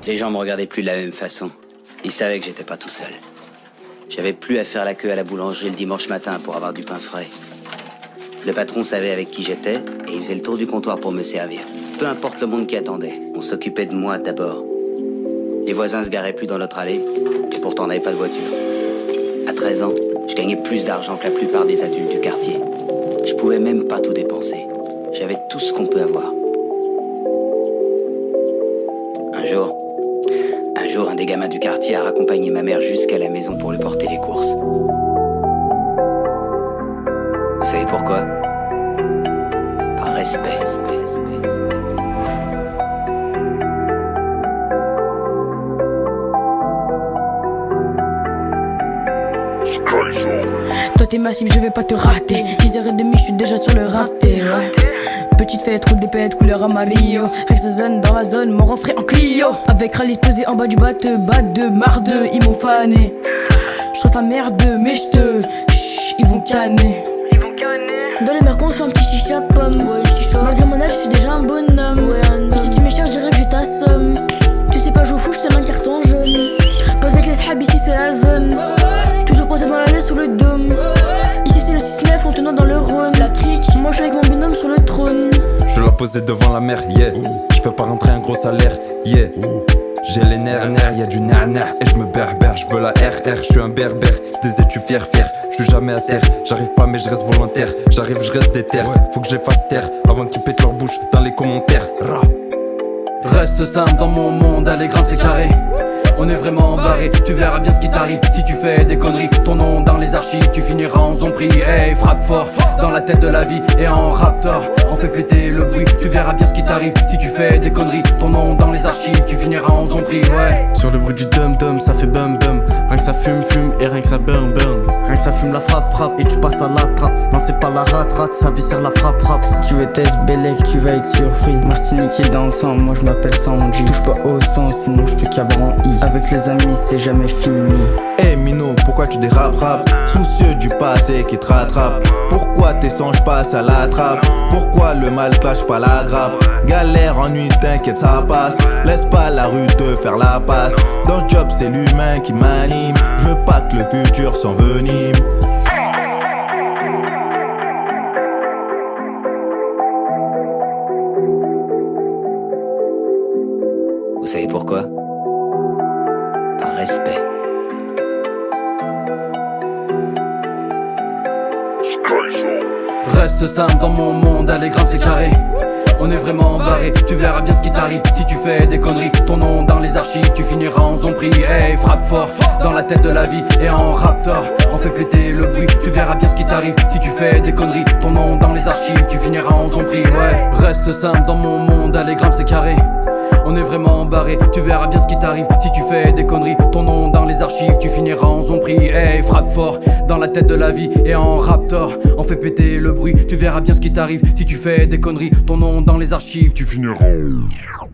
Les gens me regardaient plus de la même façon. Ils savaient que j'étais pas tout seul. J'avais plus à faire la queue à la boulangerie le dimanche matin pour avoir du pain frais. Le patron savait avec qui j'étais et il faisait le tour du comptoir pour me servir. Peu importe le monde qui attendait, on s'occupait de moi d'abord. Les voisins se garaient plus dans notre allée et pourtant on n'avait pas de voiture. À 13 ans, je gagnais plus d'argent que la plupart des adultes du quartier. Je pouvais même pas tout dépenser. J'avais tout ce qu'on peut avoir. Un jour, un des gamins du quartier a raccompagné ma mère jusqu'à la maison pour lui porter les courses. Vous savez pourquoi? Par respect. Toi t'es massif, je vais pas te rater. 10h30, je suis déjà sur le raté, ouais. Petite fête, roule des pètes, couleur Amarillo. Rex zone dans la zone, mon refrain en Clio. Avec Rallye posé en bas du batte de marde, ils m'ont fané. J'trace la merde, mais ils vont canner. Dans les mercons, je suis un petit chicha pomme. Malgré mon âge, je suis déjà un bonhomme. Mais si tu m'échappes, je dirais que je t'assomme. Tu sais pas jouer au fou, je sais un carton jaune. Pose avec les sahab, ici c'est la zone. Toujours posé dans la laisse sous le dôme. Ici c'est le 6-9, on te noie dans le Rhône. La crique, moi je suis avec mon binôme sur le trône. Je la posais devant la mer, yeah. Je fais pas rentrer un gros salaire, yeah. J'ai les nerfs, y'a du nerf et je me berbère, je veux la RR, je suis un berbère, des études fier, je suis jamais à terre, j'arrive pas mais je reste volontaire, j'arrive, je reste déter, faut que j'efface terre, avant qu'ils pètent leur bouche dans les commentaires. Reste simple dans mon monde, allez grave c'est carré. On est vraiment barré, tu verras bien ce qui t'arrive. Si tu fais des conneries, ton nom dans les archives, tu finiras en zombie. Hey, frappe fort, dans la tête de la vie et en raptor, on fait péter le bruit, tu verras bien ce qui t'arrive. Si tu fais des conneries, ton nom dans les archives, tu finiras en zombie, ouais. Sur le bruit du dum-dum, ça fait bum-bum. Rien que ça fume et rien que ça burn. Rien que ça fume, la frappe et tu passes à la trappe. Non c'est pas la rate, ça viscère la frappe. Si tu veux test Bellec, tu vas être surpris. Martinique est dans le sang, moi je m'appelle Sanji. Touche pas au sang, sinon je te cabre en I. Avec les amis, c'est jamais fini. Eh Mino, pourquoi tu dérapes rap? Soucieux du passé qui te rattrape. Pourquoi tes songes passent à la trappe? Pourquoi le mal clash pas la grappe? Galère, ennui, t'inquiète ça passe. Laisse pas la rue te faire la passe. Dans ce job c'est l'humain qui m'anime. Je veux pas que le futur s'envenime. Vous savez pourquoi? Par respect. Reste simple dans mon monde, allez grave c'est carré. On est vraiment barré, tu verras bien ce qui t'arrive. Si tu fais des conneries, ton nom dans les archives, tu finiras en zombie. Hey, frappe fort, dans la tête de la vie et en raptor, on fait péter le bruit, tu verras bien ce qui t'arrive. Si tu fais des conneries, ton nom dans les archives, tu finiras en zombie, ouais. Reste simple dans mon monde, allez grave c'est carré. On est vraiment barré, tu verras bien ce qui t'arrive. Si tu fais des conneries, ton nom dans les archives, tu finiras en zombie. Hey, frappe fort, dans la tête de la vie et en raptor, on fait péter le bruit, tu verras bien ce qui t'arrive. Si tu fais des conneries, ton nom dans les archives, tu finiras en...